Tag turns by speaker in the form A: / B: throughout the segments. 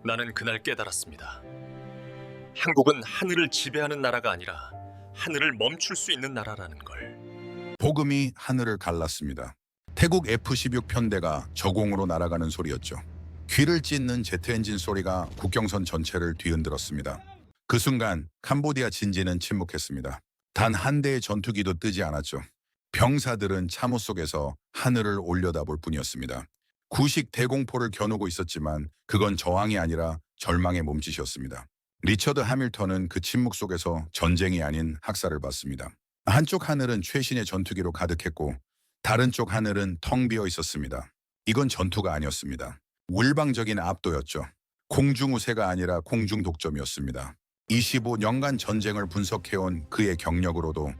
A: 나는 그날 깨달았습니다. 한국은 하늘을 지배하는 나라가 아니라 하늘을 멈출 수 있는 나라라는 걸.
B: 복음이 하늘을 갈랐습니다. 태국 F-16 편대가 저공으로 날아가는 소리였죠. 귀를 찢는 제트 엔진 소리가 국경선 전체를 뒤흔들었습니다. 그 순간 캄보디아 진지는 침묵했습니다. 단 한 대의 전투기도 뜨지 않았죠. 병사들은 참호 속에서 하늘을 올려다볼 뿐이었습니다. 구식 대공포를 겨누고 있었지만 그건 저항이 아니라 절망의 몸짓이었습니다. 리처드 하밀턴은 그 침묵 속에서 전쟁이 아닌 학살을 받습니다. 한쪽 하늘은 최신의 전투기로 가득했고 다른 쪽 하늘은 텅 비어 있었습니다. 이건 전투가 아니었습니다. 울방적인 압도였죠. 공중우세가 아니라 공중독점이었습니다. 25년간 전쟁을 분석해온 그의 경력으로도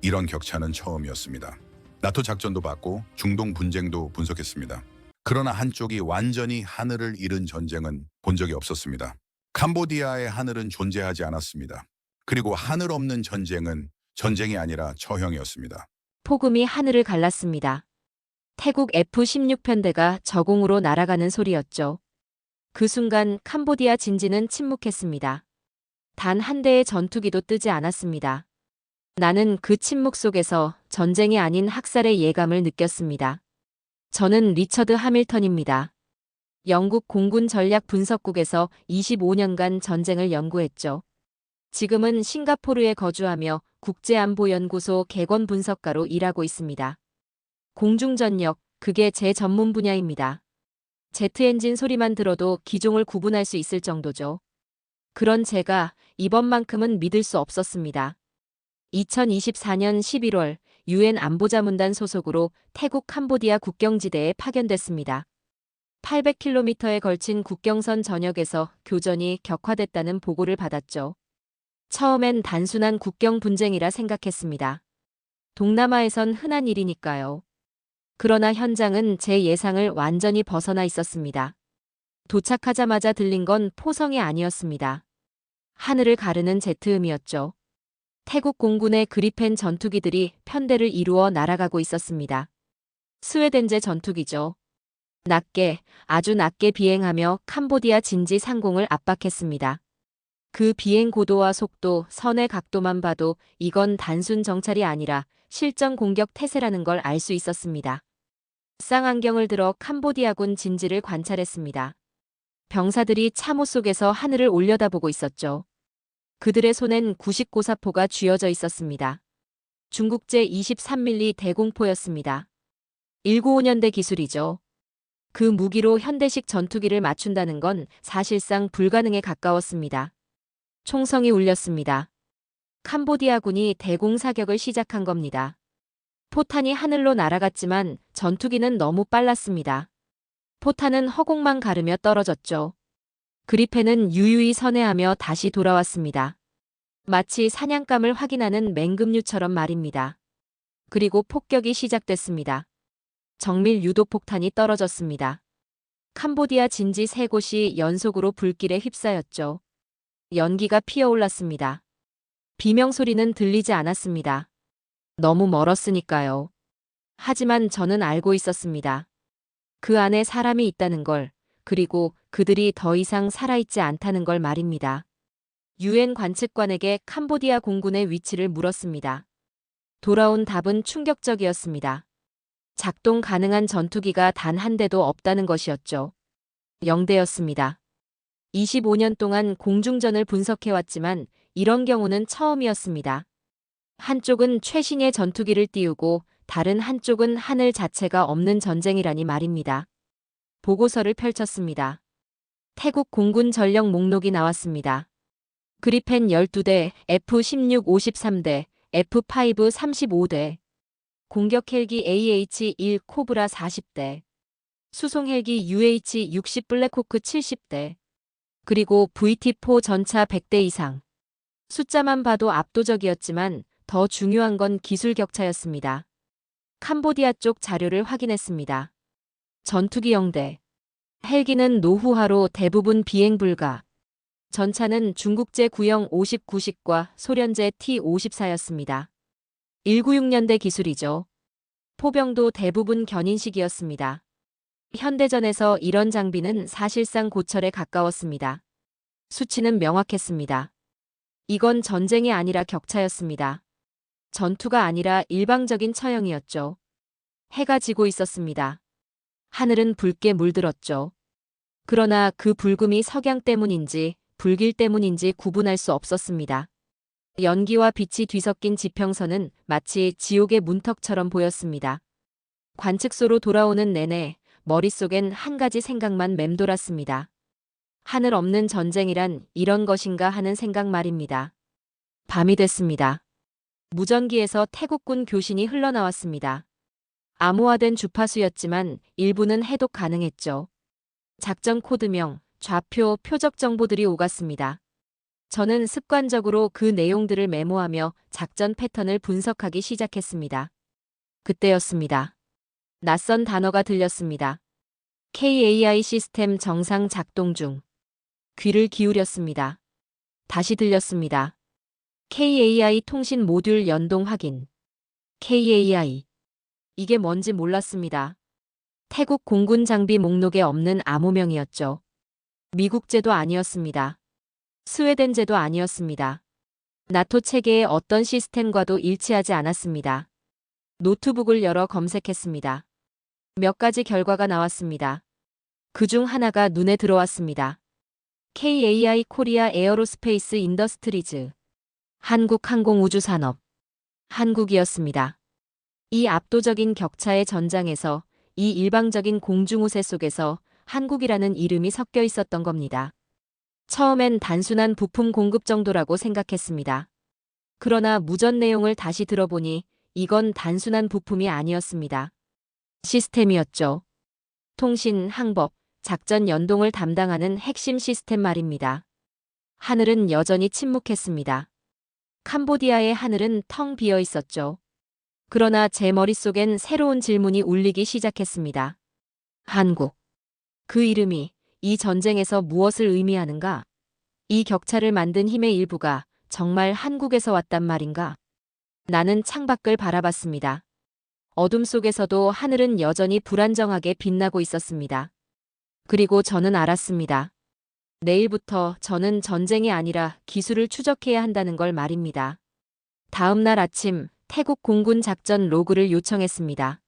B: 이런 격차는 처음이었습니다. 나토 작전도 받고 중동 분쟁도 분석했습니다. 그러나 한쪽이 완전히 하늘을 잃은 전쟁은 본 적이 없었습니다. 캄보디아의 하늘은 존재하지 않았습니다. 그리고 하늘 없는 전쟁은 전쟁이 아니라 처형이었습니다.
C: 폭음이 하늘을 갈랐습니다. 태국 F-16 편대가 저공으로 날아가는 소리였죠. 그 순간 캄보디아 진지는 침묵했습니다. 단 한 대의 전투기도 뜨지 않았습니다. 나는 그 침묵 속에서 전쟁이 아닌 학살의 예감을 느꼈습니다. 저는 리처드 하밀턴입니다. 영국 공군 전략 분석국에서 25년간 전쟁을 연구했죠. 지금은 싱가포르에 거주하며 국제안보연구소 객원 분석가로 일하고 있습니다. 공중전력, 그게 제 전문 분야입니다. 제트 엔진 소리만 들어도 기종을 구분할 수 있을 정도죠. 그런 제가 이번만큼은 믿을 수 없었습니다. 2024년 11월 UN 안보자문단 소속으로 태국 캄보디아 국경지대에 파견됐습니다. 800km에 걸친 국경선 전역에서 교전이 격화됐다는 보고를 받았죠. 처음엔 단순한 국경 분쟁이라 생각했습니다. 동남아에선 흔한 일이니까요. 그러나 현장은 제 예상을 완전히 벗어나 있었습니다. 도착하자마자 들린 건 포성이 아니었습니다. 하늘을 가르는 제트음이었죠. 태국 공군의 그리펜 전투기들이 편대를 이루어 날아가고 있었습니다. 스웨덴제 전투기죠. 낮게, 아주 낮게 비행하며 캄보디아 진지 상공을 압박했습니다. 그 비행 고도와 속도, 선의 각도만 봐도 이건 단순 정찰이 아니라 실전 공격 태세라는 걸 알 수 있었습니다. 쌍안경을 들어 캄보디아군 진지를 관찰했습니다. 병사들이 참호 속에서 하늘을 올려다보고 있었죠. 그들의 손엔 구식 고사포가 쥐어져 있었습니다. 중국제 23mm 대공포였습니다. 195년대 기술이죠. 그 무기로 현대식 전투기를 맞춘다는 건 사실상 불가능에 가까웠습니다. 총성이 울렸습니다. 캄보디아군이 대공사격을 시작한 겁니다. 포탄이 하늘로 날아갔지만 전투기는 너무 빨랐습니다. 포탄은 허공만 가르며 떨어졌죠. 그리펜은 유유히 선회하며 다시 돌아왔습니다. 마치 사냥감을 확인하는 맹금류처럼 말입니다. 그리고 폭격이 시작됐습니다. 정밀 유도폭탄이 떨어졌습니다. 캄보디아 진지 3곳이 연속으로 불길에 휩싸였죠. 연기가 피어올랐습니다. 비명소리는 들리지 않았습니다. 너무 멀었으니까요. 하지만 저는 알고 있었습니다. 그 안에 사람이 있다는 걸, 그리고 그들이 더 이상 살아있지 않다는 걸 말입니다. UN 관측관에게 캄보디아 공군의 위치를 물었습니다. 돌아온 답은 충격적이었습니다. 작동 가능한 전투기가 단 한 대도 없다는 것이었죠. 0대였습니다. 25년 동안 공중전을 분석해왔지만 이런 경우는 처음이었습니다. 한쪽은 최신의 전투기를 띄우고 다른 한쪽은 하늘 자체가 없는 전쟁이라니 말입니다. 보고서를 펼쳤습니다. 태국 공군 전력 목록이 나왔습니다. 그리펜 12대, F-16 53대, F-5 35대, 공격 헬기 AH-1 코브라 40대, 수송 헬기 UH-60 블랙호크 70대, 그리고 VT-4 전차 100대 이상. 숫자만 봐도 압도적이었지만 더 중요한 건 기술 격차였습니다. 캄보디아 쪽 자료를 확인했습니다. 전투기 0대. 헬기는 노후화로 대부분 비행 불가. 전차는 중국제 구형 59식과 소련제 T-54였습니다. 196년대 기술이죠. 포병도 대부분 견인식이었습니다. 현대전에서 이런 장비는 사실상 고철에 가까웠습니다. 수치는 명확했습니다. 이건 전쟁이 아니라 격차였습니다. 전투가 아니라 일방적인 처형이었죠. 해가 지고 있었습니다. 하늘은 붉게 물들었죠. 그러나 그 붉음이 석양 때문인지 불길 때문인지 구분할 수 없었습니다. 연기와 빛이 뒤섞인 지평선은 마치 지옥의 문턱처럼 보였습니다. 관측소로 돌아오는 내내 머릿속엔 한 가지 생각만 맴돌았습니다. 하늘 없는 전쟁이란 이런 것인가 하는 생각 말입니다. 밤이 됐습니다. 무전기에서 태국군 교신이 흘러나왔습니다. 암호화된 주파수였지만 일부는 해독 가능했죠. 작전 코드명, 좌표, 표적 정보들이 오갔습니다. 저는 습관적으로 그 내용들을 메모하며 작전 패턴을 분석하기 시작했습니다. 그때였습니다. 낯선 단어가 들렸습니다. KAI 시스템 정상 작동 중. 귀를 기울였습니다. 다시 들렸습니다. KAI 통신 모듈 연동 확인. KAI. 이게 뭔지 몰랐습니다. 태국 공군 장비 목록에 없는 암호명이었죠. 미국제도 아니었습니다. 스웨덴제도 아니었습니다. 나토 체계의 어떤 시스템과도 일치하지 않았습니다. 노트북을 열어 검색했습니다. 몇 가지 결과가 나왔습니다. 그중 하나가 눈에 들어왔습니다. KAI 코리아 에어로스페이스 인더스트리즈. 한국항공우주산업. 한국이었습니다. 이 압도적인 격차의 전장에서 이 일방적인 공중우세 속에서 한국이라는 이름이 섞여 있었던 겁니다. 처음엔 단순한 부품 공급 정도라고 생각했습니다. 그러나 무전 내용을 다시 들어보니 이건 단순한 부품이 아니었습니다. 시스템이었죠. 통신, 항법, 작전 연동을 담당하는 핵심 시스템 말입니다. 하늘은 여전히 침묵했습니다. 캄보디아의 하늘은 텅 비어 있었죠. 그러나 제 머릿속엔 새로운 질문이 울리기 시작했습니다. 한국. 그 이름이 이 전쟁에서 무엇을 의미하는가? 이 격차를 만든 힘의 일부가 정말 한국에서 왔단 말인가? 나는 창밖을 바라봤습니다. 어둠 속에서도 하늘은 여전히 불안정하게 빛나고 있었습니다. 그리고 저는 알았습니다. 내일부터 저는 전쟁이 아니라 기술을 추적해야 한다는 걸 말입니다. 다음 날 아침 태국 공군 작전 로그를 요청했습니다.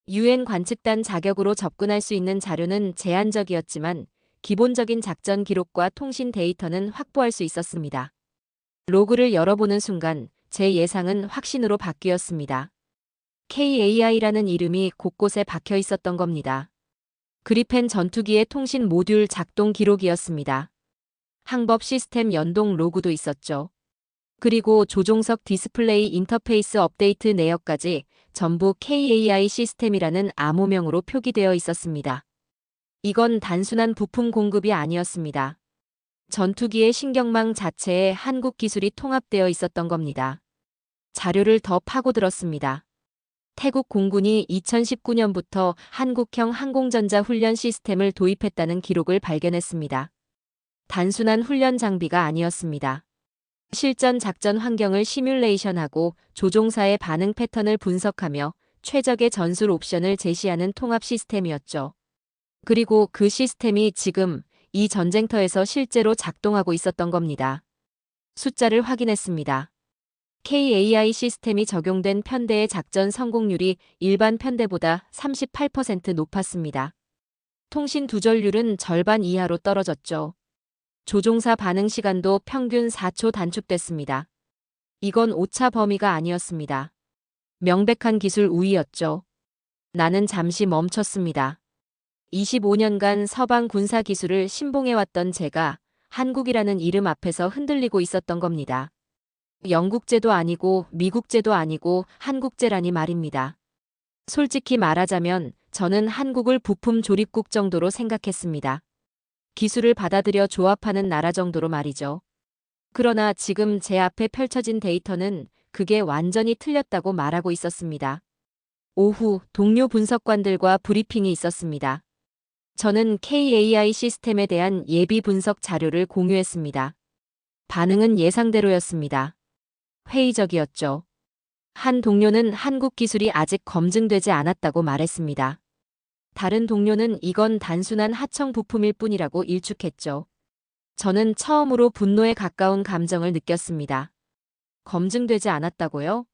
C: UN 관측단 자격으로 접근할 수 있는 자료는 제한적이었지만 기본적인 작전 기록과 통신 데이터는 확보할 수 있었습니다. 로그를 열어보는 순간 제 예상은 확신으로 바뀌었습니다. KAI라는 이름이 곳곳에 박혀 있었던 겁니다. 그리펜 전투기의 통신 모듈 작동 기록이었습니다. 항법 시스템 연동 로그도 있었죠. 그리고 조종석 디스플레이 인터페이스 업데이트 내역까지 전부 KAI 시스템이라는 암호명으로 표기되어 있었습니다. 이건 단순한 부품 공급이 아니었습니다. 전투기의 신경망 자체에 한국 기술이 통합되어 있었던 겁니다. 자료를 더 파고들었습니다. 태국 공군이 2019년부터 한국형 항공전자 훈련 시스템을 도입했다는 기록을 발견했습니다. 단순한 훈련 장비가 아니었습니다. 실전 작전 환경을 시뮬레이션하고 조종사의 반응 패턴을 분석하며 최적의 전술 옵션을 제시하는 통합 시스템이었죠. 그리고 그 시스템이 지금 이 전쟁터에서 실제로 작동하고 있었던 겁니다. 숫자를 확인했습니다. KAI 시스템이 적용된 편대의 작전 성공률이 일반 편대보다 38% 높았습니다. 통신 두절률은 절반 이하로 떨어졌죠. 조종사 반응 시간도 평균 4초 단축됐습니다. 이건 오차 범위가 아니었습니다. 명백한 기술 우위였죠. 나는 잠시 멈췄습니다. 25년간 서방 군사 기술을 신봉해왔던 제가 한국이라는 이름 앞에서 흔들리고 있었던 겁니다. 영국제도 아니고 미국제도 아니고 한국제라니 말입니다. 솔직히 말하자면 저는 한국을 부품 조립국 정도로 생각했습니다. 기술을 받아들여 조합하는 나라 정도로 말이죠. 그러나 지금 제 앞에 펼쳐진 데이터는 그게 완전히 틀렸다고 말하고 있었습니다. 오후 동료 분석관들과 브리핑이 있었습니다. 저는 KAI 시스템에 대한 예비 분석 자료를 공유했습니다. 반응은 예상대로였습니다. 회의적이었죠. 한 동료는 한국 기술이 아직 검증되지 않았다고 말했습니다. 다른 동료는 이건 단순한 하청 부품일 뿐이라고 일축했죠. 저는 처음으로 분노에 가까운 감정을 느꼈습니다. 검증되지 않았다고요?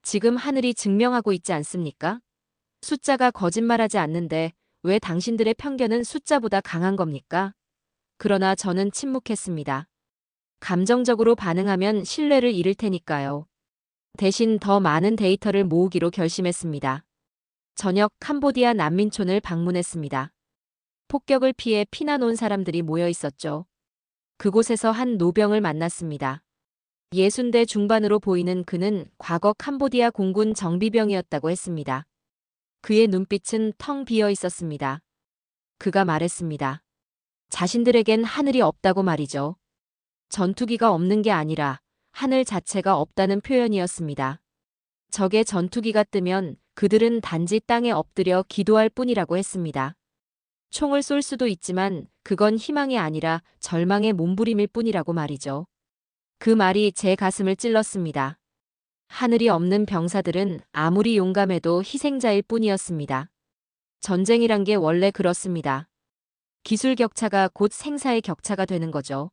C: 지금 하늘이 증명하고 있지 않습니까? 숫자가 거짓말하지 않는데 왜 당신들의 편견은 숫자보다 강한 겁니까? 그러나 저는 침묵했습니다. 감정적으로 반응하면 신뢰를 잃을 테니까요. 대신 더 많은 데이터를 모으기로 결심했습니다. 저녁 캄보디아 난민촌을 방문했습니다. 폭격을 피해 피난 온 사람들이 모여 있었죠. 그곳에서 한 노병을 만났습니다. 60대 중반으로 보이는 그는 과거 캄보디아 공군 정비병이었다고 했습니다. 그의 눈빛은 텅 비어 있었습니다. 그가 말했습니다. 자신들에겐 하늘이 없다고 말이죠. 전투기가 없는 게 아니라 하늘 자체가 없다는 표현이었습니다. 적의 전투기가 뜨면 그들은 단지 땅에 엎드려 기도할 뿐이라고 했습니다. 총을 쏠 수도 있지만 그건 희망이 아니라 절망의 몸부림일 뿐이라고 말이죠. 그 말이 제 가슴을 찔렀습니다. 하늘이 없는 병사들은 아무리 용감해도 희생자일 뿐이었습니다. 전쟁이란 게 원래 그렇습니다. 기술 격차가 곧 생사의 격차가 되는 거죠.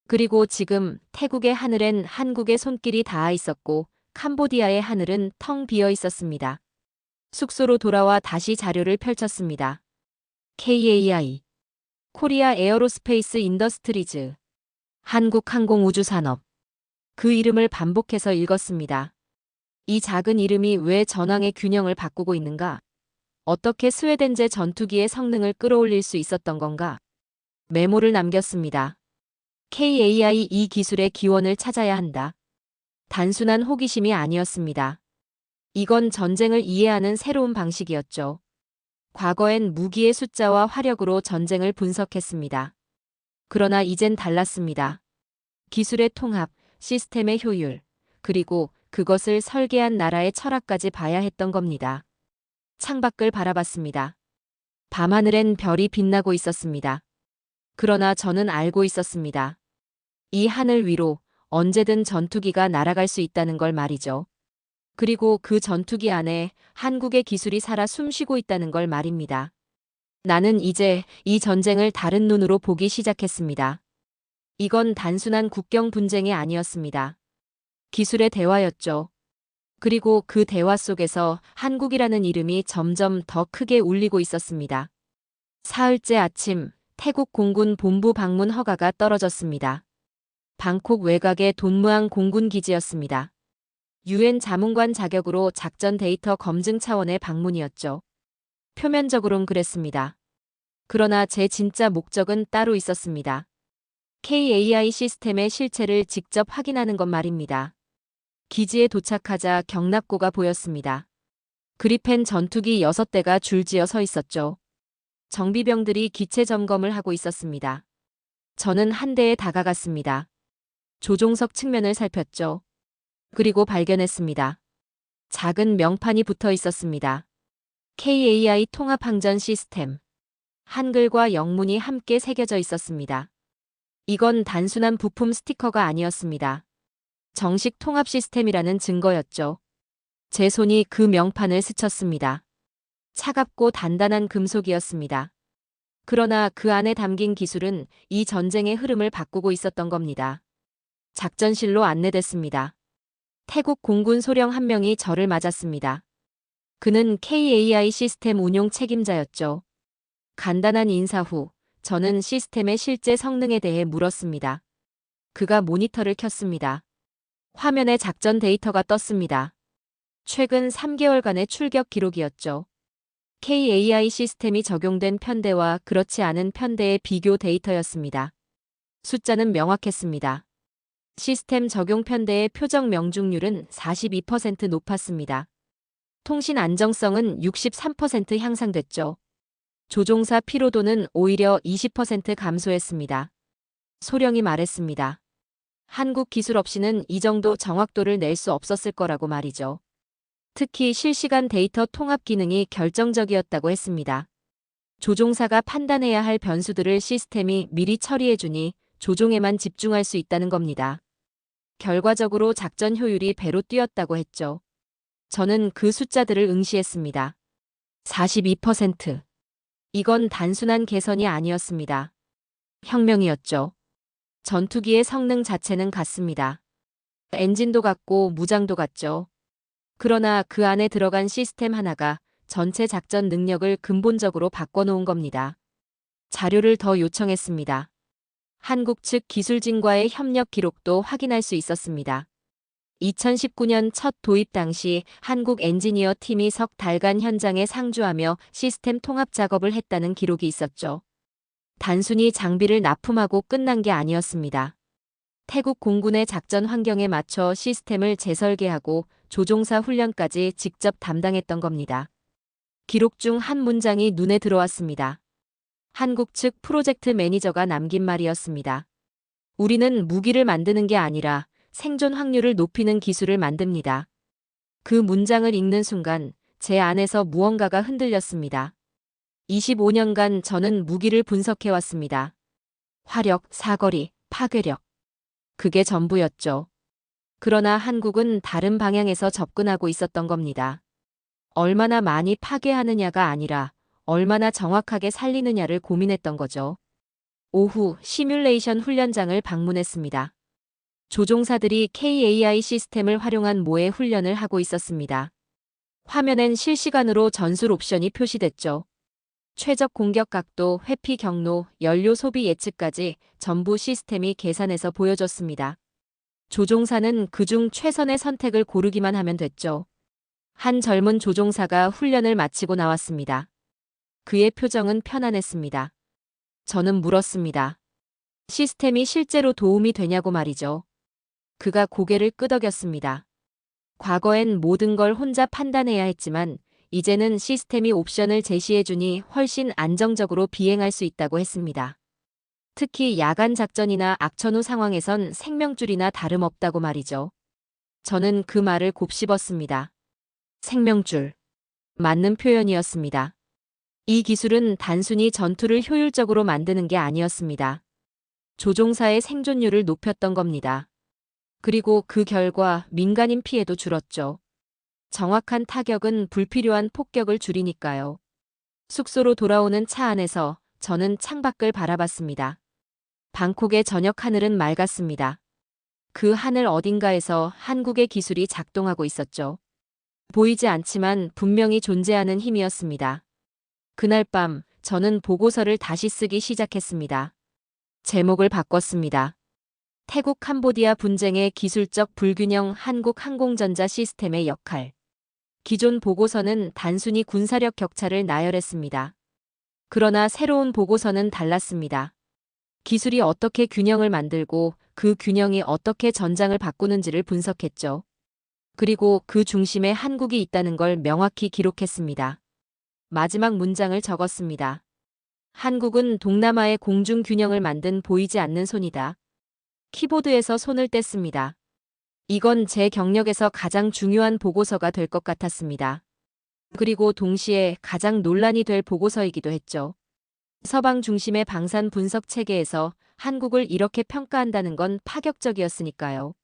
C: 그리고 지금 태국의 하늘엔 한국의 손길이 닿아 있었고 캄보디아의 하늘은 텅 비어 있었습니다. 숙소로 돌아와 다시 자료를 펼쳤습니다. KAI 코리아 에어로스페이스 인더스트리즈 한국항공우주산업 그 이름을 반복해서 읽었습니다. 이 작은 이름이 왜 전황의 균형을 바꾸고 있는가? 어떻게 스웨덴제 전투기의 성능을 끌어올릴 수 있었던 건가? 메모를 남겼습니다. KAI 이 기술의 기원을 찾아야 한다. 단순한 호기심이 아니었습니다. 이건 전쟁을 이해하는 새로운 방식이었죠. 과거엔 무기의 숫자와 화력으로 전쟁을 분석했습니다. 그러나 이젠 달랐습니다. 기술의 통합, 시스템의 효율, 그리고 그것을 설계한 나라의 철학까지 봐야 했던 겁니다. 창밖을 바라봤습니다. 밤하늘엔 별이 빛나고 있었습니다. 그러나 저는 알고 있었습니다. 이 하늘 위로 언제든 전투기가 날아갈 수 있다는 걸 말이죠. 그리고 그 전투기 안에 한국의 기술이 살아 숨쉬고 있다는 걸 말입니다. 나는 이제 이 전쟁을 다른 눈으로 보기 시작했습니다. 이건 단순한 국경 분쟁이 아니었습니다. 기술의 대화였죠. 그리고 그 대화 속에서 한국이라는 이름이 점점 더 크게 울리고 있었습니다. 사흘째 아침, 태국 공군 본부 방문 허가가 떨어졌습니다. 방콕 외곽의 돈무앙 공군 기지였습니다. 유엔 자문관 자격으로 작전 데이터 검증 차원의 방문이었죠. 표면적으론 그랬습니다. 그러나 제 진짜 목적은 따로 있었습니다. KAI 시스템의 실체를 직접 확인하는 것 말입니다. 기지에 도착하자 경납고가 보였습니다. 그리펜 전투기 6대가 줄지어 서 있었죠. 정비병들이 기체 점검을 하고 있었습니다. 저는 한 대에 다가갔습니다. 조종석 측면을 살폈죠. 그리고 발견했습니다. 작은 명판이 붙어 있었습니다. KAI 통합항전 시스템. 한글과 영문이 함께 새겨져 있었습니다. 이건 단순한 부품 스티커가 아니었습니다. 정식 통합 시스템이라는 증거였죠. 제 손이 그 명판을 스쳤습니다. 차갑고 단단한 금속이었습니다. 그러나 그 안에 담긴 기술은 이 전쟁의 흐름을 바꾸고 있었던 겁니다. 작전실로 안내됐습니다. 태국 공군 소령 한 명이 저를 맞았습니다. 그는 KAI 시스템 운용 책임자였죠. 간단한 인사 후 저는 시스템의 실제 성능에 대해 물었습니다. 그가 모니터를 켰습니다. 화면에 작전 데이터가 떴습니다. 최근 3개월간의 출격 기록이었죠. KAI 시스템이 적용된 편대와 그렇지 않은 편대의 비교 데이터였습니다. 숫자는 명확했습니다. 시스템 적용 편대의 표적 명중률은 42% 높았습니다. 통신 안정성은 63% 향상됐죠. 조종사 피로도는 오히려 20% 감소했습니다. 소령이 말했습니다. 한국 기술 없이는 이 정도 정확도를 낼 수 없었을 거라고 말이죠. 특히 실시간 데이터 통합 기능이 결정적이었다고 했습니다. 조종사가 판단해야 할 변수들을 시스템이 미리 처리해주니 조종에만 집중할 수 있다는 겁니다. 결과적으로 작전 효율이 배로 뛰었다고 했죠. 저는 그 숫자들을 응시했습니다. 42%, 이건 단순한 개선이 아니었습니다. 혁명이었죠. 전투기의 성능 자체는 같습니다. 엔진도 같고 무장도 같죠. 그러나 그 안에 들어간 시스템 하나가 전체 작전 능력을 근본적으로 바꿔놓은 겁니다. 자료를 더 요청했습니다. 한국 측 기술진과의 협력 기록도 확인할 수 있었습니다. 2019년 첫 도입 당시 한국 엔지니어 팀이 석 달간 현장에 상주하며 시스템 통합 작업을 했다는 기록이 있었죠. 단순히 장비를 납품하고 끝난 게 아니었습니다. 태국 공군의 작전 환경에 맞춰 시스템을 재설계하고 조종사 훈련까지 직접 담당했던 겁니다. 기록 중 한 문장이 눈에 들어왔습니다. 한국 측 프로젝트 매니저가 남긴 말이었습니다. 우리는 무기를 만드는 게 아니라 생존 확률을 높이는 기술을 만듭니다. 그 문장을 읽는 순간 제 안에서 무언가가 흔들렸습니다. 25년간 저는 무기를 분석해왔습니다. 화력, 사거리, 파괴력. 그게 전부였죠. 그러나 한국은 다른 방향에서 접근하고 있었던 겁니다. 얼마나 많이 파괴하느냐가 아니라 얼마나 정확하게 살리느냐를 고민했던 거죠. 오후 시뮬레이션 훈련장을 방문했습니다. 조종사들이 KAI 시스템을 활용한 모의 훈련을 하고 있었습니다. 화면엔 실시간으로 전술 옵션이 표시됐죠. 최적 공격 각도, 회피 경로, 연료 소비 예측까지 전부 시스템이 계산해서 보여줬습니다. 조종사는 그중 최선의 선택을 고르기만 하면 됐죠. 한 젊은 조종사가 훈련을 마치고 나왔습니다. 그의 표정은 편안했습니다. 저는 물었습니다. 시스템이 실제로 도움이 되냐고 말이죠. 그가 고개를 끄덕였습니다. 과거엔 모든 걸 혼자 판단해야 했지만 이제는 시스템이 옵션을 제시해주니 훨씬 안정적으로 비행할 수 있다고 했습니다. 특히 야간 작전이나 악천후 상황에선 생명줄이나 다름없다고 말이죠. 저는 그 말을 곱씹었습니다. 생명줄. 맞는 표현이었습니다. 이 기술은 단순히 전투를 효율적으로 만드는 게 아니었습니다. 조종사의 생존율을 높였던 겁니다. 그리고 그 결과 민간인 피해도 줄었죠. 정확한 타격은 불필요한 폭격을 줄이니까요. 숙소로 돌아오는 차 안에서 저는 창밖을 바라봤습니다. 방콕의 저녁 하늘은 맑았습니다. 그 하늘 어딘가에서 한국의 기술이 작동하고 있었죠. 보이지 않지만 분명히 존재하는 힘이었습니다. 그날 밤 저는 보고서를 다시 쓰기 시작했습니다. 제목을 바꿨습니다. 태국 캄보디아 분쟁의 기술적 불균형, 한국 항공전자 시스템의 역할. 기존 보고서는 단순히 군사력 격차를 나열했습니다. 그러나 새로운 보고서는 달랐습니다. 기술이 어떻게 균형을 만들고 그 균형이 어떻게 전장을 바꾸는지를 분석했죠. 그리고 그 중심에 한국이 있다는 걸 명확히 기록했습니다. 마지막 문장을 적었습니다. 한국은 동남아의 공중 균형을 만든 보이지 않는 손이다. 키보드에서 손을 뗐습니다. 이건 제 경력에서 가장 중요한 보고서가 될 것 같았습니다. 그리고 동시에 가장 논란이 될 보고서이기도 했죠. 서방 중심의 방산 분석 체계에서 한국을 이렇게 평가한다는 건 파격적이었으니까요.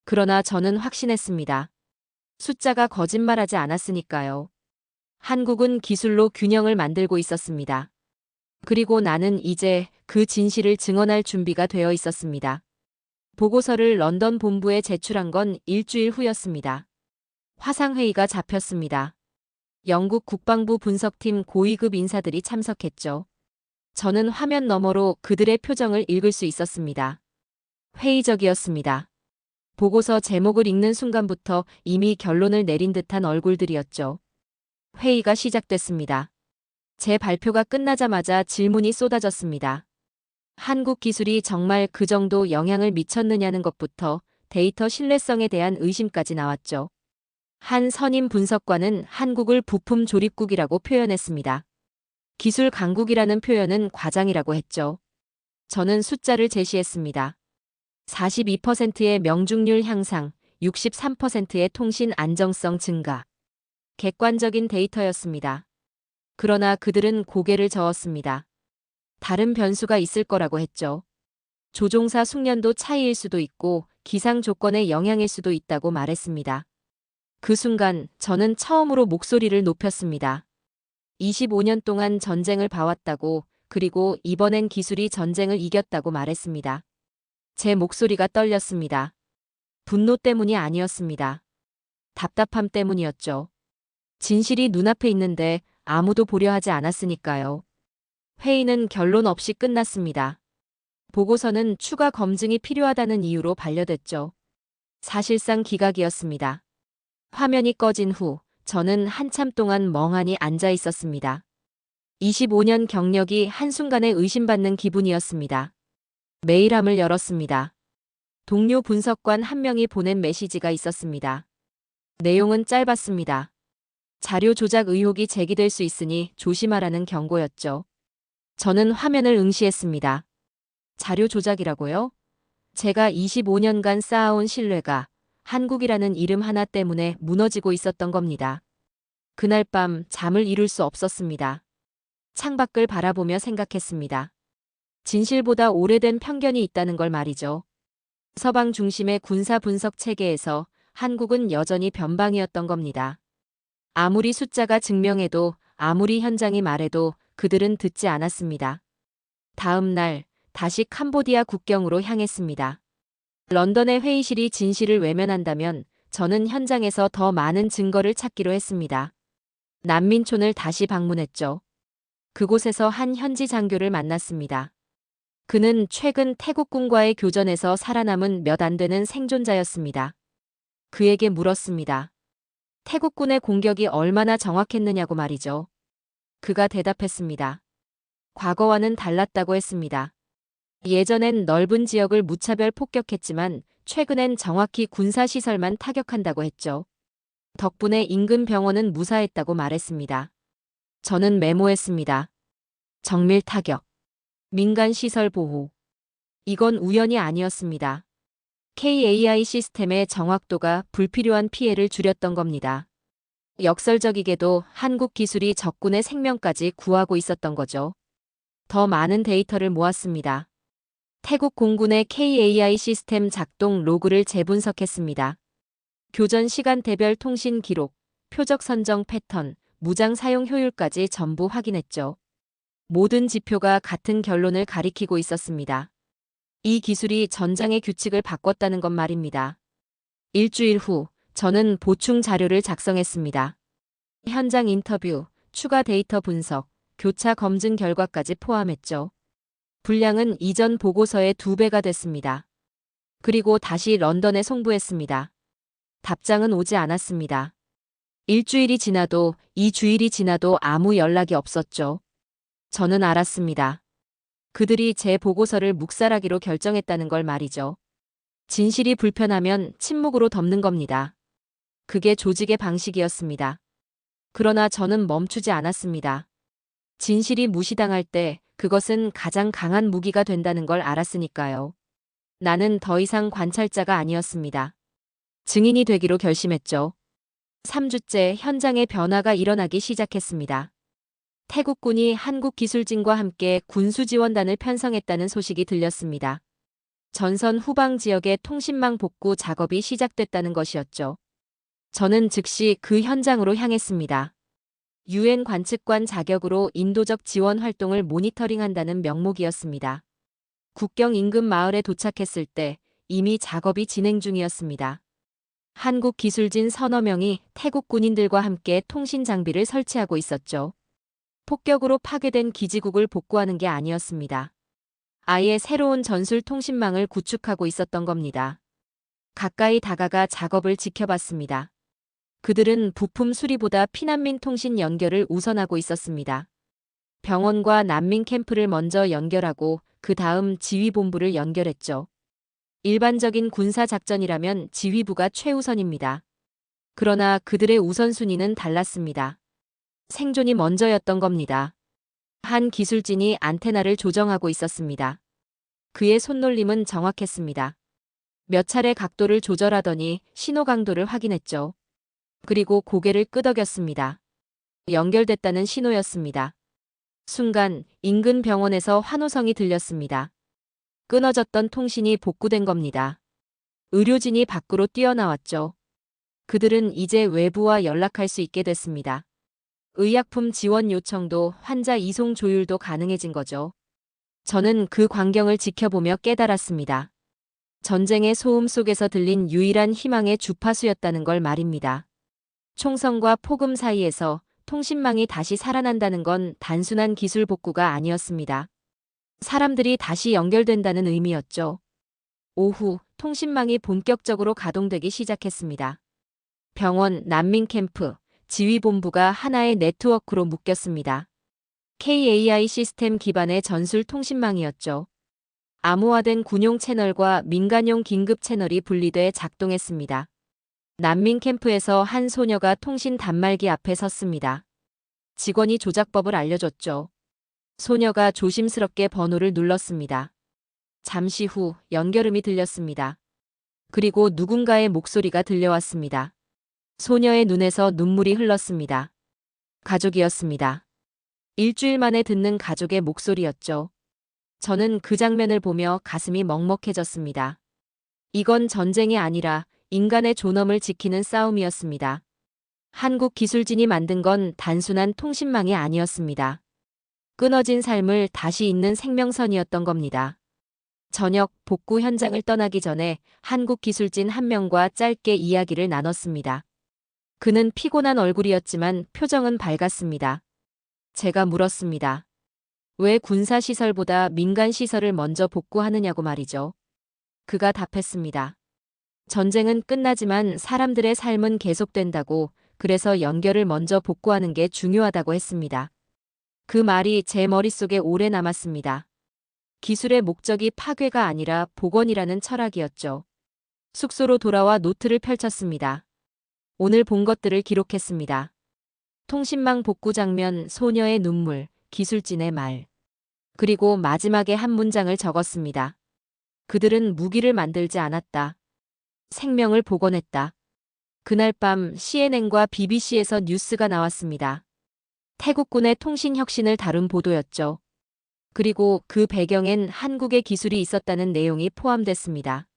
C: 그러나 저는 확신했습니다. 숫자가 거짓말하지 않았으니까요. 한국은 기술로 균형을 만들고 있었습니다. 그리고 나는 이제 그 진실을 증언할 준비가 되어 있었습니다. 보고서를 런던 본부에 제출한 건 일주일 후였습니다. 화상회의가 잡혔습니다. 영국 국방부 분석팀 고위급 인사들이 참석했죠. 저는 화면 너머로 그들의 표정을 읽을 수 있었습니다. 회의적이었습니다. 보고서 제목을 읽는 순간부터 이미 결론을 내린 듯한 얼굴들이었죠. 회의가 시작됐습니다. 제 발표가 끝나자마자 질문이 쏟아졌습니다. 한국 기술이 정말 그 정도 영향을 미쳤느냐는 것부터 데이터 신뢰성에 대한 의심까지 나왔죠. 한 선임 분석관은 한국을 부품 조립국이라고 표현했습니다. 기술 강국이라는 표현은 과장이라고 했죠. 저는 숫자를 제시했습니다. 42%의 명중률 향상, 63%의 통신 안정성 증가. 객관적인 데이터였습니다. 그러나 그들은 고개를 저었습니다. 다른 변수가 있을 거라고 했죠. 조종사 숙련도 차이일 수도 있고 기상 조건의 영향일 수도 있다고 말했습니다. 그 순간 저는 처음으로 목소리를 높였습니다. 25년 동안 전쟁을 봐왔다고, 그리고 이번엔 기술이 전쟁을 이겼다고 말했습니다. 제 목소리가 떨렸습니다. 분노 때문이 아니었습니다. 답답함 때문이었죠. 진실이 눈앞에 있는데 아무도 보려 하지 않았으니까요. 회의는 결론 없이 끝났습니다. 보고서는 추가 검증이 필요하다는 이유로 반려됐죠. 사실상 기각이었습니다. 화면이 꺼진 후 저는 한참 동안 멍하니 앉아 있었습니다. 25년 경력이 한순간에 의심받는 기분이었습니다. 메일함을 열었습니다. 동료 분석관 한 명이 보낸 메시지가 있었습니다. 내용은 짧았습니다. 자료 조작 의혹이 제기될 수 있으니 조심하라는 경고였죠. 저는 화면을 응시했습니다. 자료 조작이라고요? 제가 25년간 쌓아온 신뢰가 한국이라는 이름 하나 때문에 무너지고 있었던 겁니다. 그날 밤 잠을 이룰 수 없었습니다. 창밖을 바라보며 생각했습니다. 진실보다 오래된 편견이 있다는 걸 말이죠. 서방 중심의 군사 분석 체계에서 한국은 여전히 변방이었던 겁니다. 아무리 숫자가 증명해도 아무리 현장이 말해도 그들은 듣지 않았습니다. 다음 날 다시 캄보디아 국경으로 향했습니다. 런던의 회의실이 진실을 외면한다면 저는 현장에서 더 많은 증거를 찾기로 했습니다. 난민촌을 다시 방문했죠. 그곳에서 한 현지 장교를 만났습니다. 그는 최근 태국군과의 교전에서 살아남은 몇 안 되는 생존자였습니다. 그에게 물었습니다. 태국군의 공격이 얼마나 정확했느냐고 말이죠. 그가 대답했습니다. 과거와는 달랐다고 했습니다. 예전엔 넓은 지역을 무차별 폭격했지만 최근엔 정확히 군사시설만 타격한다고 했죠. 덕분에 인근 병원은 무사했다고 말했습니다. 저는 메모했습니다. 정밀 타격, 민간 시설 보호. 이건 우연이 아니었습니다. KAI 시스템의 정확도가 불필요한 피해를 줄였던 겁니다. 역설적이게도 한국 기술이 적군의 생명까지 구하고 있었던 거죠. 더 많은 데이터를 모았습니다. 태국 공군의 KAI 시스템 작동 로그를 재분석했습니다. 교전 시간대별 통신 기록, 표적 선정 패턴, 무장 사용 효율까지 전부 확인했죠. 모든 지표가 같은 결론을 가리키고 있었습니다. 이 기술이 전장의 규칙을 바꿨다는 것 말입니다. 일주일 후 저는 보충 자료를 작성했습니다. 현장 인터뷰, 추가 데이터 분석, 교차 검증 결과까지 포함했죠. 분량은 이전 보고서의 2배가 됐습니다. 그리고 다시 런던에 송부했습니다. 답장은 오지 않았습니다. 일주일이 지나도 2주일이 지나도 아무 연락이 없었죠. 저는 알았습니다. 그들이 제 보고서를 묵살하기로 결정했다는 걸 말이죠. 진실이 불편하면 침묵으로 덮는 겁니다. 그게 조직의 방식이었습니다. 그러나 저는 멈추지 않았습니다. 진실이 무시당할 때 그것은 가장 강한 무기가 된다는 걸 알았으니까요. 나는 더 이상 관찰자가 아니었습니다. 증인이 되기로 결심했죠. 3주째 현장에 변화가 일어나기 시작했습니다. 태국군이 한국 기술진과 함께 군수지원단을 편성했다는 소식이 들렸습니다. 전선 후방 지역의 통신망 복구 작업이 시작됐다는 것이었죠. 저는 즉시 그 현장으로 향했습니다. UN 관측관 자격으로 인도적 지원 활동을 모니터링한다는 명목이었습니다. 국경 인근 마을에 도착했을 때 이미 작업이 진행 중이었습니다. 한국 기술진 서너 명이 태국 군인들과 함께 통신 장비를 설치하고 있었죠. 폭격으로 파괴된 기지국을 복구하는 게 아니었습니다. 아예 새로운 전술 통신망을 구축하고 있었던 겁니다. 가까이 다가가 작업을 지켜봤습니다. 그들은 부품 수리보다 피난민 통신 연결을 우선하고 있었습니다. 병원과 난민 캠프를 먼저 연결하고 그 다음 지휘본부를 연결했죠. 일반적인 군사작전이라면 지휘부가 최우선입니다. 그러나 그들의 우선순위는 달랐습니다. 생존이 먼저였던 겁니다. 한 기술진이 안테나를 조정하고 있었습니다. 그의 손놀림은 정확했습니다. 몇 차례 각도를 조절하더니 신호 강도를 확인했죠. 그리고 고개를 끄덕였습니다. 연결됐다는 신호였습니다. 순간 인근 병원에서 환호성이 들렸습니다. 끊어졌던 통신이 복구된 겁니다. 의료진이 밖으로 뛰어나왔죠. 그들은 이제 외부와 연락할 수 있게 됐습니다. 의약품 지원 요청도 환자 이송 조율도 가능해진 거죠. 저는 그 광경을 지켜보며 깨달았습니다. 전쟁의 소음 속에서 들린 유일한 희망의 주파수였다는 걸 말입니다. 총성과 폭음 사이에서 통신망이 다시 살아난다는 건 단순한 기술 복구가 아니었습니다. 사람들이 다시 연결된다는 의미였죠. 오후, 통신망이 본격적으로 가동되기 시작했습니다. 병원, 난민 캠프, 지휘본부가 하나의 네트워크로 묶였습니다. KAI 시스템 기반의 전술 통신망이었죠. 암호화된 군용 채널과 민간용 긴급 채널이 분리돼 작동했습니다. 난민 캠프에서 한 소녀가 통신 단말기 앞에 섰습니다. 직원이 조작법을 알려줬죠. 소녀가 조심스럽게 번호를 눌렀습니다. 잠시 후 연결음이 들렸습니다. 그리고 누군가의 목소리가 들려왔습니다. 소녀의 눈에서 눈물이 흘렀습니다. 가족이었습니다. 일주일 만에 듣는 가족의 목소리였죠. 저는 그 장면을 보며 가슴이 먹먹해졌습니다. 이건 전쟁이 아니라 인간의 존엄을 지키는 싸움이었습니다. 한국 기술진이 만든 건 단순한 통신망이 아니었습니다. 끊어진 삶을 다시 잇는 생명선이었던 겁니다. 저녁 복구 현장을 떠나기 전에 한국 기술진 한 명과 짧게 이야기를 나눴습니다. 그는 피곤한 얼굴이었지만 표정은 밝았습니다. 제가 물었습니다. 왜 군사시설보다 민간시설을 먼저 복구하느냐고 말이죠. 그가 답했습니다. 전쟁은 끝나지만 사람들의 삶은 계속된다고, 그래서 연결을 먼저 복구하는 게 중요하다고 했습니다. 그 말이 제 머릿속에 오래 남았습니다. 기술의 목적이 파괴가 아니라 복원이라는 철학이었죠. 숙소로 돌아와 노트를 펼쳤습니다. 오늘 본 것들을 기록했습니다. 통신망 복구 장면, 소녀의 눈물, 기술진의 말. 그리고 마지막에 한 문장을 적었습니다. 그들은 무기를 만들지 않았다. 생명을 복원했다. 그날 밤 CNN과 BBC에서 뉴스가 나왔습니다. 태국군의 통신 혁신을 다룬 보도였죠. 그리고 그 배경엔 한국의 기술이 있었다는 내용이 포함됐습니다.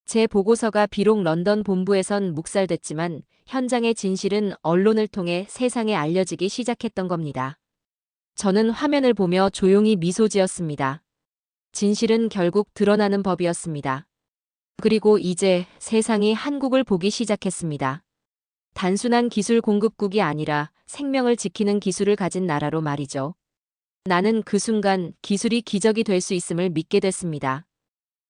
C: 제 보고서가 비록 런던 본부에선 묵살됐지만 현장의 진실은 언론을 통해 세상에 알려지기 시작했던 겁니다. 저는 화면을 보며 조용히 미소 지었습니다. 진실은 결국 드러나는 법이었습니다. 그리고 이제 세상이 한국을 보기 시작했습니다. 단순한 기술 공급국이 아니라 생명을 지키는 기술을 가진 나라로 말이죠. 나는 그 순간 기술이 기적이 될 수 있음을 믿게 됐습니다.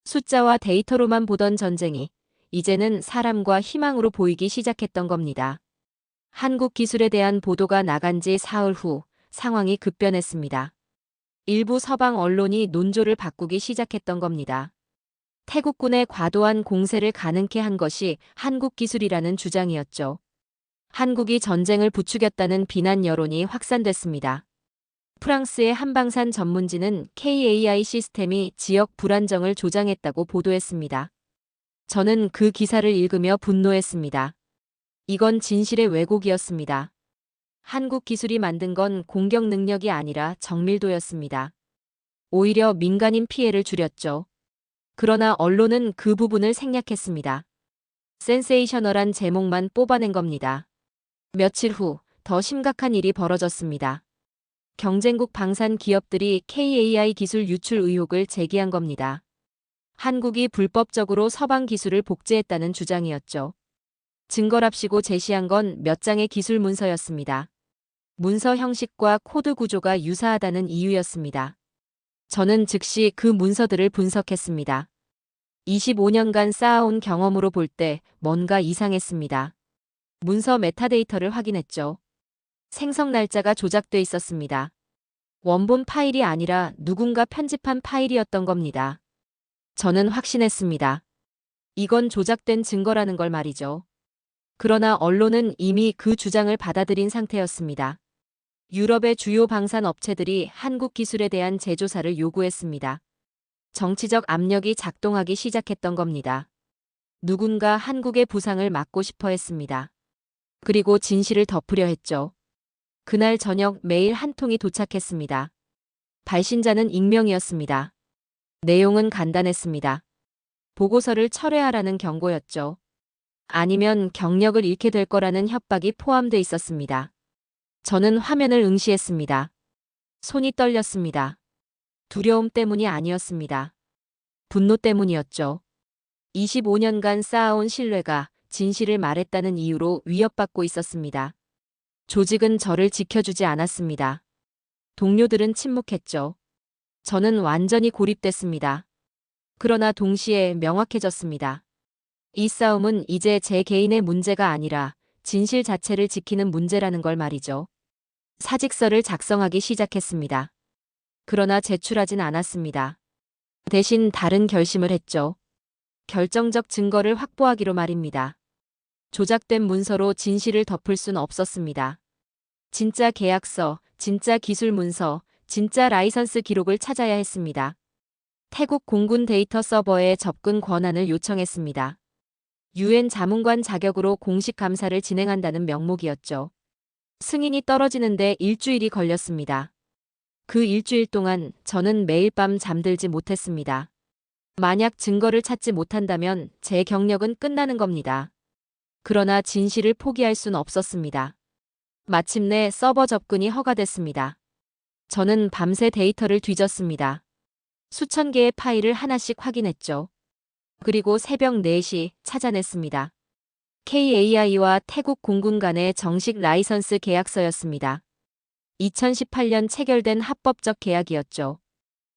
C: 숫자와 데이터로만 보던 전쟁이 이제는 사람과 희망으로 보이기 시작했던 겁니다. 한국 기술에 대한 보도가 나간 지 사흘 후 상황이 급변했습니다. 일부 서방 언론이 논조를 바꾸기 시작했던 겁니다. 태국군의 과도한 공세를 가능케 한 것이 한국 기술이라는 주장이었죠. 한국이 전쟁을 부추겼다는 비난 여론이 확산됐습니다. 프랑스의 한방산 전문지는 KAI 시스템이 지역 불안정을 조장했다고 보도했습니다. 저는 그 기사를 읽으며 분노했습니다. 이건 진실의 왜곡이었습니다. 한국 기술이 만든 건 공격 능력이 아니라 정밀도였습니다. 오히려 민간인 피해를 줄였죠. 그러나 언론은 그 부분을 생략했습니다. 센세이셔널한 제목만 뽑아낸 겁니다. 며칠 후 더 심각한 일이 벌어졌습니다. 경쟁국 방산 기업들이 KAI 기술 유출 의혹을 제기한 겁니다. 한국이 불법적으로 서방 기술을 복제했다는 주장이었죠. 증거랍시고 제시한 건 몇 장의 기술 문서였습니다. 문서 형식과 코드 구조가 유사하다는 이유였습니다. 저는 즉시 그 문서들을 분석했습니다. 25년간 쌓아온 경험으로 볼 때 뭔가 이상했습니다. 문서 메타데이터를 확인했죠. 생성 날짜가 조작돼 있었습니다. 원본 파일이 아니라 누군가 편집한 파일이었던 겁니다. 저는 확신했습니다. 이건 조작된 증거라는 걸 말이죠. 그러나 언론은 이미 그 주장을 받아들인 상태였습니다. 유럽의 주요 방산 업체들이 한국 기술에 대한 재조사를 요구했습니다. 정치적 압력이 작동하기 시작했던 겁니다. 누군가 한국의 부상을 막고 싶어 했습니다. 그리고 진실을 덮으려 했죠. 그날 저녁 메일 한 통이 도착했습니다. 발신자는 익명이었습니다. 내용은 간단했습니다. 보고서를 철회하라는 경고였죠. 아니면 경력을 잃게 될 거라는 협박이 포함돼 있었습니다. 저는 화면을 응시했습니다. 손이 떨렸습니다. 두려움 때문이 아니었습니다. 분노 때문이었죠. 25년간 쌓아온 신뢰가 진실을 말했다는 이유로 위협받고 있었습니다. 조직은 저를 지켜주지 않았습니다. 동료들은 침묵했죠. 저는 완전히 고립됐습니다. 그러나 동시에 명확해졌습니다. 이 싸움은 이제 제 개인의 문제가 아니라 진실 자체를 지키는 문제라는 걸 말이죠. 사직서를 작성하기 시작했습니다. 그러나 제출하진 않았습니다. 대신 다른 결심을 했죠. 결정적 증거를 확보하기로 말입니다. 조작된 문서로 진실을 덮을 순 없었습니다. 진짜 계약서, 진짜 기술 문서, 진짜 라이선스 기록을 찾아야 했습니다. 태국 공군 데이터 서버에 접근 권한을 요청했습니다. 유엔 자문관 자격으로 공식 감사를 진행한다는 명목이었죠. 승인이 떨어지는데 일주일이 걸렸습니다. 그 일주일 동안 저는 매일 밤 잠들지 못했습니다. 만약 증거를 찾지 못한다면 제 경력은 끝나는 겁니다. 그러나 진실을 포기할 순 없었습니다. 마침내 서버 접근이 허가됐습니다. 저는 밤새 데이터를 뒤졌습니다. 수천 개의 파일을 하나씩 확인했죠. 그리고 새벽 4시 찾아냈습니다. KAI와 태국 공군 간의 정식 라이선스 계약서였습니다. 2018년 체결된 합법적 계약이었죠.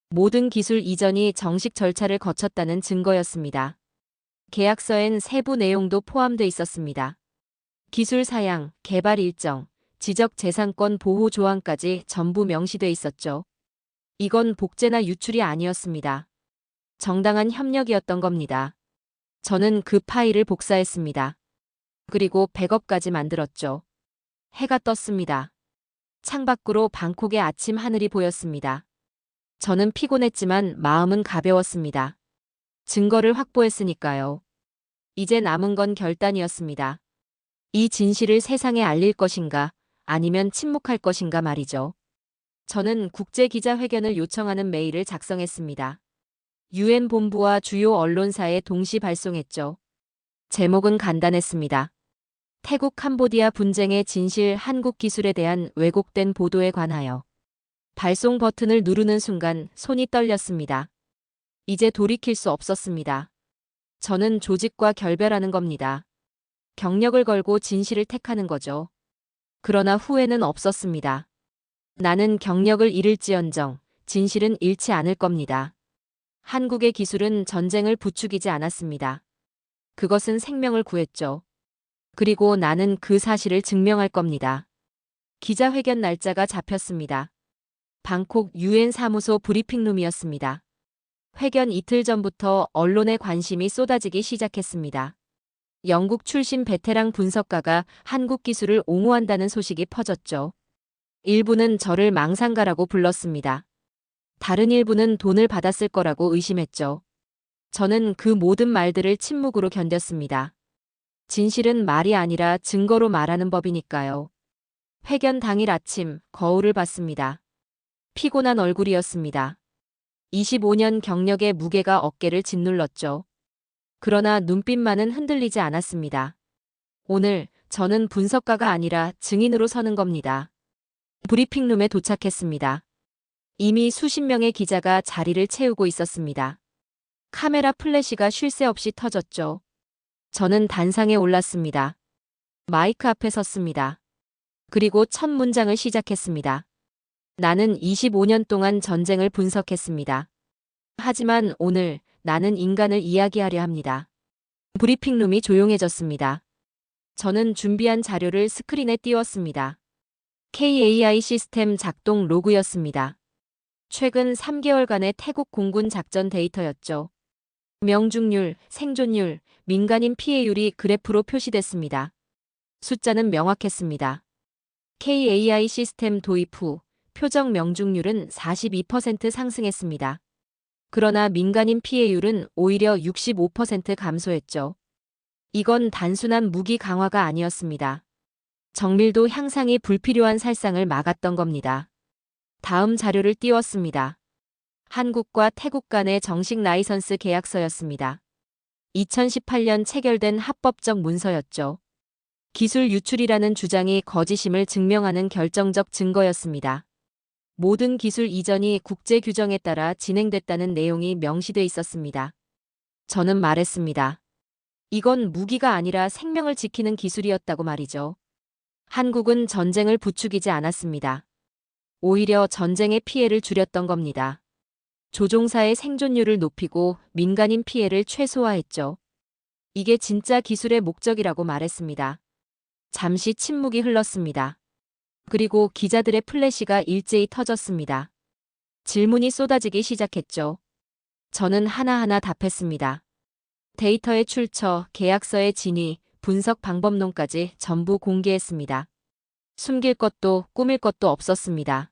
C: 모든 기술 이전이 정식 절차를 거쳤다는 증거였습니다. 계약서엔 세부 내용도 포함돼 있었습니다. 기술 사양, 개발 일정, 지적재산권 보호 조항까지 전부 명시돼 있었죠. 이건 복제나 유출이 아니었습니다. 정당한 협력이었던 겁니다. 저는 그 파일을 복사했습니다. 그리고 백업까지 만들었죠. 해가 떴습니다. 창밖으로 방콕의 아침 하늘이 보였습니다. 저는 피곤했지만 마음은 가벼웠습니다. 증거를 확보했으니까요. 이제 남은 건 결단이었습니다. 이 진실을 세상에 알릴 것인가, 아니면 침묵할 것인가 말이죠. 저는 국제기자회견을 요청하는 메일을 작성했습니다. 유엔 본부와 주요 언론사에 동시 발송했죠. 제목은 간단했습니다. 태국 캄보디아 분쟁의 진실, 한국 기술에 대한 왜곡된 보도에 관하여. 발송 버튼을 누르는 순간 손이 떨렸습니다. 이제 돌이킬 수 없었습니다. 저는 조직과 결별하는 겁니다. 경력을 걸고 진실을 택하는 거죠. 그러나 후회는 없었습니다. 나는 경력을 잃을지언정 진실은 잃지 않을 겁니다. 한국의 기술은 전쟁을 부추기지 않았습니다. 그것은 생명을 구했죠. 그리고 나는 그 사실을 증명할 겁니다. 기자회견 날짜가 잡혔습니다. 방콕 유엔 사무소 브리핑룸이었습니다. 회견 이틀 전부터 언론의 관심이 쏟아지기 시작했습니다. 영국 출신 베테랑 분석가가 한국 기술을 옹호한다는 소식이 퍼졌죠. 일부는 저를 망상가라고 불렀습니다. 다른 일부는 돈을 받았을 거라고 의심했죠. 저는 그 모든 말들을 침묵으로 견뎠습니다. 진실은 말이 아니라 증거로 말하는 법이니까요. 회견 당일 아침 거울을 봤습니다. 피곤한 얼굴이었습니다. 25년 경력의 무게가 어깨를 짓눌렀죠. 그러나 눈빛만은 흔들리지 않았습니다. 오늘 저는 분석가가 아니라 증인으로 서는 겁니다. 브리핑룸에 도착했습니다. 이미 수십 명의 기자가 자리를 채우고 있었습니다. 카메라 플래시가 쉴 새 없이 터졌죠. 저는 단상에 올랐습니다. 마이크 앞에 섰습니다. 그리고 첫 문장을 시작했습니다. 나는 25년 동안 전쟁을 분석했습니다. 하지만 오늘 나는 인간을 이야기하려 합니다. 브리핑룸이 조용해졌습니다. 저는 준비한 자료를 스크린에 띄웠습니다. KAI 시스템 작동 로그였습니다. 최근 3개월간의 태국 공군 작전 데이터였죠. 명중률, 생존율, 민간인 피해율이 그래프로 표시됐습니다. 숫자는 명확했습니다. KAI 시스템 도입 후 표적 명중률은 42% 상승했습니다. 그러나 민간인 피해율은 오히려 65% 감소했죠. 이건 단순한 무기 강화가 아니었습니다. 정밀도 향상이 불필요한 살상을 막았던 겁니다. 다음 자료를 띄웠습니다. 한국과 태국 간의 정식 라이선스 계약서였습니다. 2018년 체결된 합법적 문서였죠. 기술 유출이라는 주장이 거짓임을 증명하는 결정적 증거였습니다. 모든 기술 이전이 국제 규정에 따라 진행됐다는 내용이 명시돼 있었습니다. 저는 말했습니다. 이건 무기가 아니라 생명을 지키는 기술이었다고 말이죠. 한국은 전쟁을 부추기지 않았습니다. 오히려 전쟁의 피해를 줄였던 겁니다. 조종사의 생존율을 높이고 민간인 피해를 최소화했죠. 이게 진짜 기술의 목적이라고 말했습니다. 잠시 침묵이 흘렀습니다. 그리고 기자들의 플래시가 일제히 터졌습니다. 질문이 쏟아지기 시작했죠. 저는 하나하나 답했습니다. 데이터의 출처, 계약서의 진위, 분석 방법론까지 전부 공개했습니다. 숨길 것도 꾸밀 것도 없었습니다.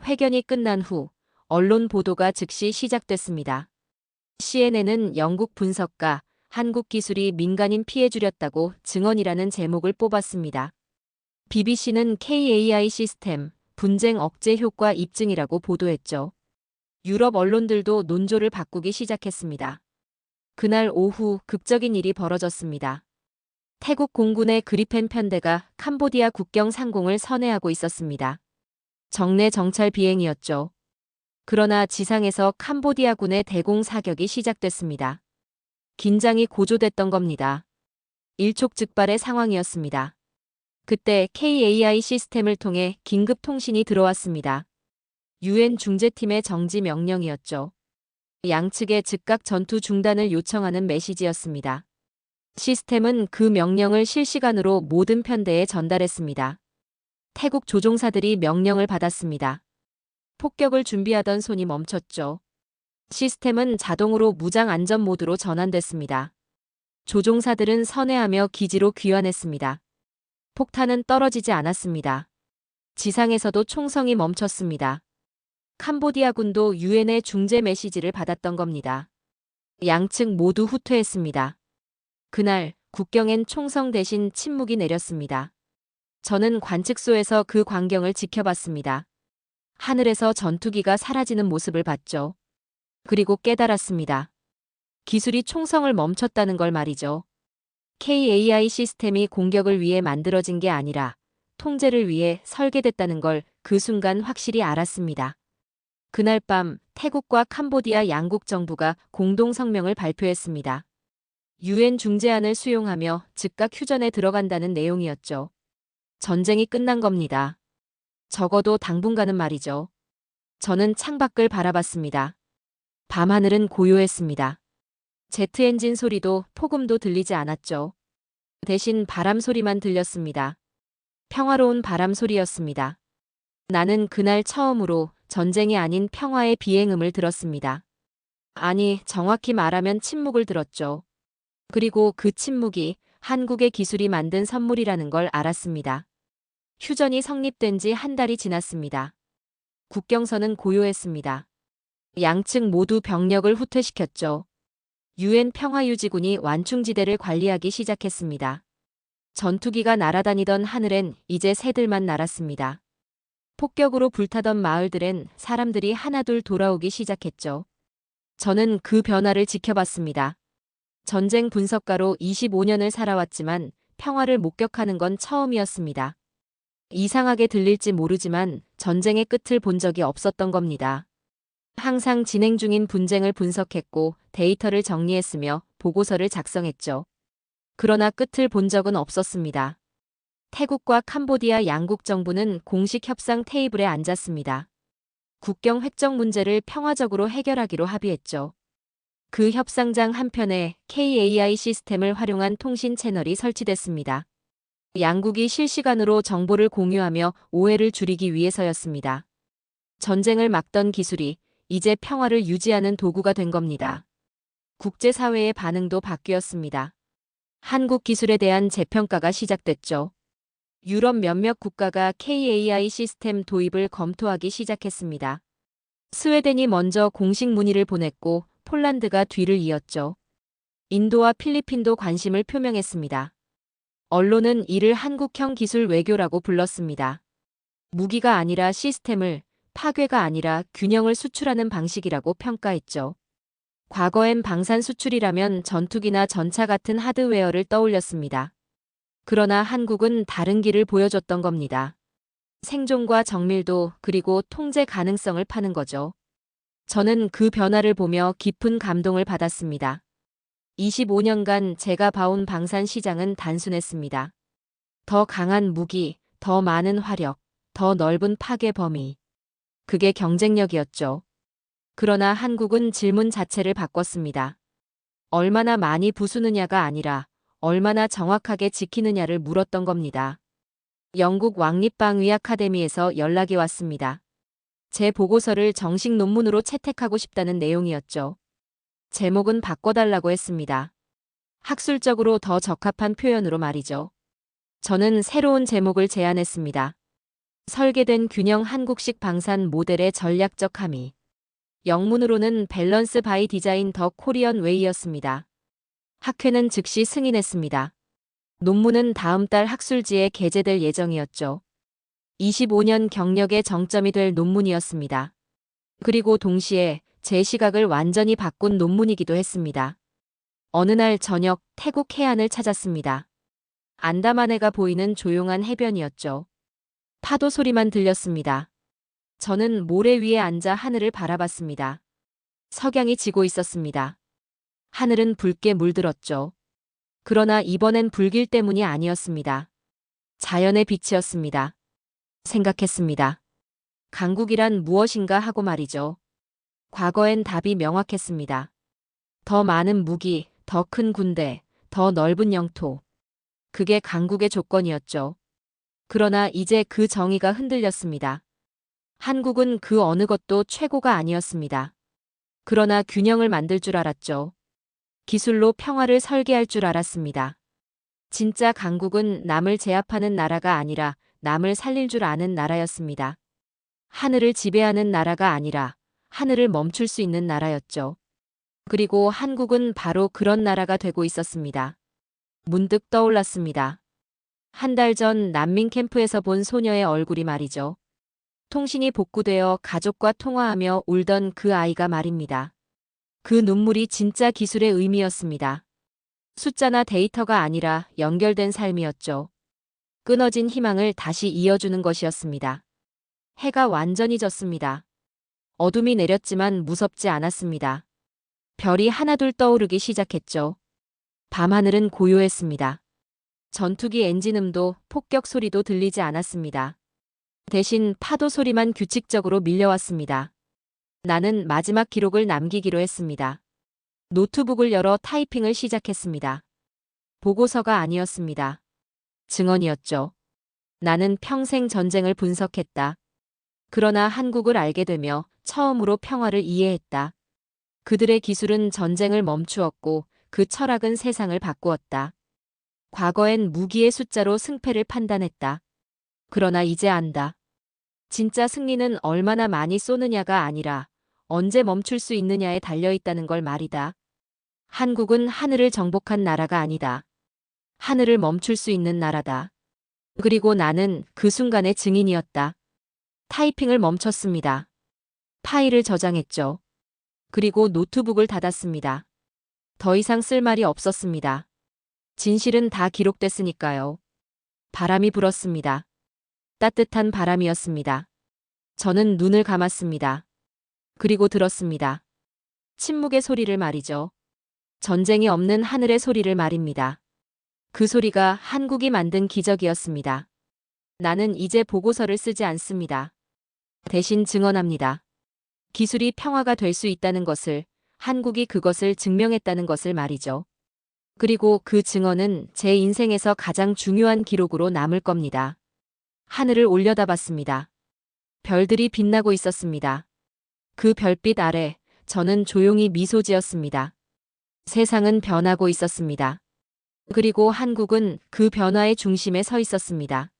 C: 회견이 끝난 후 언론 보도가 즉시 시작됐습니다. CNN은 영국 분석가, 한국 기술이 민간인 피해 줄였다고 증언이라는 제목을 뽑았습니다. BBC는 KAI 시스템, 분쟁 억제 효과 입증이라고 보도했죠. 유럽 언론들도 논조를 바꾸기 시작했습니다. 그날 오후 극적인 일이 벌어졌습니다. 태국 공군의 그리펜 편대가 캄보디아 국경 상공을 선회하고 있었습니다. 정례 정찰 비행이었죠. 그러나 지상에서 캄보디아군의 대공 사격이 시작됐습니다. 긴장이 고조됐던 겁니다. 일촉즉발의 상황이었습니다. 그때 KAI 시스템을 통해 긴급 통신이 들어왔습니다. UN 중재팀의 정지 명령이었죠. 양측의 즉각 전투 중단을 요청하는 메시지였습니다. 시스템은 그 명령을 실시간으로 모든 편대에 전달했습니다. 태국 조종사들이 명령을 받았습니다. 폭격을 준비하던 손이 멈췄죠. 시스템은 자동으로 무장 안전 모드로 전환됐습니다. 조종사들은 선회하며 기지로 귀환했습니다. 폭탄은 떨어지지 않았습니다. 지상에서도 총성이 멈췄습니다. 캄보디아군도 유엔의 중재 메시지를 받았던 겁니다. 양측 모두 후퇴했습니다. 그날 국경엔 총성 대신 침묵이 내렸습니다. 저는 관측소에서 그 광경을 지켜봤습니다. 하늘에서 전투기가 사라지는 모습을 봤죠. 그리고 깨달았습니다. 기술이 총성을 멈췄다는 걸 말이죠. KAI 시스템이 공격을 위해 만들어진 게 아니라 통제를 위해 설계됐다는 걸 그 순간 확실히 알았습니다. 그날 밤 태국과 캄보디아 양국 정부가 공동 성명을 발표했습니다. UN 중재안을 수용하며 즉각 휴전에 들어간다는 내용이었죠. 전쟁이 끝난 겁니다. 적어도 당분간은 말이죠. 저는 창밖을 바라봤습니다. 밤하늘은 고요했습니다. 제트 엔진 소리도 폭음도 들리지 않았죠. 대신 바람 소리만 들렸습니다. 평화로운 바람 소리였습니다. 나는 그날 처음으로 전쟁이 아닌 평화의 비행음을 들었습니다. 아니, 정확히 말하면 침묵을 들었죠. 그리고 그 침묵이 한국의 기술이 만든 선물이라는 걸 알았습니다. 휴전이 성립된 지 한 달이 지났습니다. 국경선은 고요했습니다. 양측 모두 병력을 후퇴시켰죠. UN 평화유지군이 완충지대를 관리하기 시작했습니다. 전투기가 날아다니던 하늘엔 이제 새들만 날았습니다. 폭격으로 불타던 마을들엔 사람들이 하나둘 돌아오기 시작했죠. 저는 그 변화를 지켜봤습니다. 전쟁 분석가로 25년을 살아왔지만 평화를 목격하는 건 처음이었습니다. 이상하게 들릴지 모르지만 전쟁의 끝을 본 적이 없었던 겁니다. 항상 진행 중인 분쟁을 분석했고 데이터를 정리했으며 보고서를 작성했죠. 그러나 끝을 본 적은 없었습니다. 태국과 캄보디아 양국 정부는 공식 협상 테이블에 앉았습니다. 국경 획정 문제를 평화적으로 해결하기로 합의했죠. 그 협상장 한편에 KAI 시스템을 활용한 통신 채널이 설치됐습니다. 양국이 실시간으로 정보를 공유하며 오해를 줄이기 위해서였습니다. 전쟁을 막던 기술이 이제 평화를 유지하는 도구가 된 겁니다. 국제사회의 반응도 바뀌었습니다. 한국 기술에 대한 재평가가 시작됐죠. 유럽 몇몇 국가가 KAI 시스템 도입을 검토하기 시작했습니다. 스웨덴이 먼저 공식 문의를 보냈고 폴란드가 뒤를 이었죠. 인도와 필리핀도 관심을 표명했습니다. 언론은 이를 한국형 기술 외교라고 불렀습니다. 무기가 아니라 시스템을, 파괴가 아니라 균형을 수출하는 방식이라고 평가했죠. 과거엔 방산 수출이라면 전투기나 전차 같은 하드웨어를 떠올렸습니다. 그러나 한국은 다른 길을 보여줬던 겁니다. 생존과 정밀도 그리고 통제 가능성을 파는 거죠. 저는 그 변화를 보며 깊은 감동을 받았습니다. 25년간 제가 봐온 방산 시장은 단순했습니다. 더 강한 무기, 더 많은 화력, 더 넓은 파괴 범위. 그게 경쟁력이었죠. 그러나 한국은 질문 자체를 바꿨습니다. 얼마나 많이 부수느냐가 아니라 얼마나 정확하게 지키느냐를 물었던 겁니다. 영국 왕립방위 아카데미에서 연락이 왔습니다. 제 보고서를 정식 논문으로 채택하고 싶다는 내용이었죠. 제목은 바꿔달라고 했습니다. 학술적으로 더 적합한 표현으로 말이죠. 저는 새로운 제목을 제안했습니다. 설계된 균형 한국식 방산 모델의 전략적 함의. 영문으로는 밸런스 바이 디자인 더 코리언 웨이였습니다. 학회는 즉시 승인했습니다. 논문은 다음 달 학술지에 게재될 예정이었죠. 25년 경력의 정점이 될 논문이었습니다. 그리고 동시에 제 시각을 완전히 바꾼 논문이기도 했습니다. 어느 날 저녁 태국 해안을 찾았습니다. 안다만해가 보이는 조용한 해변이었죠. 파도 소리만 들렸습니다. 저는 모래 위에 앉아 하늘을 바라봤습니다. 석양이 지고 있었습니다. 하늘은 붉게 물들었죠. 그러나 이번엔 불길 때문이 아니었습니다. 자연의 빛이었습니다. 생각했습니다. 강국이란 무엇인가 하고 말이죠. 과거엔 답이 명확했습니다. 더 많은 무기, 더 큰 군대, 더 넓은 영토. 그게 강국의 조건이었죠. 그러나 이제 그 정의가 흔들렸습니다. 한국은 그 어느 것도 최고가 아니었습니다. 그러나 균형을 만들 줄 알았죠. 기술로 평화를 설계할 줄 알았습니다. 진짜 강국은 남을 제압하는 나라가 아니라 남을 살릴 줄 아는 나라였습니다. 하늘을 지배하는 나라가 아니라 하늘을 멈출 수 있는 나라였죠. 그리고 한국은 바로 그런 나라가 되고 있었습니다. 문득 떠올랐습니다. 한 달 전 난민 캠프에서 본 소녀의 얼굴이 말이죠. 통신이 복구되어 가족과 통화하며 울던 그 아이가 말입니다. 그 눈물이 진짜 기술의 의미였습니다. 숫자나 데이터가 아니라 연결된 삶이었죠. 끊어진 희망을 다시 이어주는 것이었습니다. 해가 완전히 졌습니다. 어둠이 내렸지만 무섭지 않았습니다. 별이 하나둘 떠오르기 시작했죠. 밤하늘은 고요했습니다. 전투기 엔진음도 폭격 소리도 들리지 않았습니다. 대신 파도 소리만 규칙적으로 밀려왔습니다. 나는 마지막 기록을 남기기로 했습니다. 노트북을 열어 타이핑을 시작했습니다. 보고서가 아니었습니다. 증언이었죠. 나는 평생 전쟁을 분석했다. 그러나 한국을 알게 되며 처음으로 평화를 이해했다. 그들의 기술은 전쟁을 멈추었고 그 철학은 세상을 바꾸었다. 과거엔 무기의 숫자로 승패를 판단했다. 그러나 이제 안다. 진짜 승리는 얼마나 많이 쏘느냐가 아니라 언제 멈출 수 있느냐에 달려있다는 걸 말이다. 한국은 하늘을 정복한 나라가 아니다. 하늘을 멈출 수 있는 나라다. 그리고 나는 그 순간의 증인이었다. 타이핑을 멈췄습니다. 파일을 저장했죠. 그리고 노트북을 닫았습니다. 더 이상 쓸 말이 없었습니다. 진실은 다 기록됐으니까요. 바람이 불었습니다. 따뜻한 바람이었습니다. 저는 눈을 감았습니다. 그리고 들었습니다. 침묵의 소리를 말이죠. 전쟁이 없는 하늘의 소리를 말입니다. 그 소리가 한국이 만든 기적이었습니다. 나는 이제 보고서를 쓰지 않습니다. 대신 증언합니다. 기술이 평화가 될 수 있다는 것을, 한국이 그것을 증명했다는 것을 말이죠. 그리고 그 증언은 제 인생에서 가장 중요한 기록으로 남을 겁니다. 하늘을 올려다봤습니다. 별들이 빛나고 있었습니다. 그 별빛 아래 저는 조용히 미소 지었습니다. 세상은 변하고 있었습니다. 그리고 한국은 그 변화의 중심에 서 있었습니다.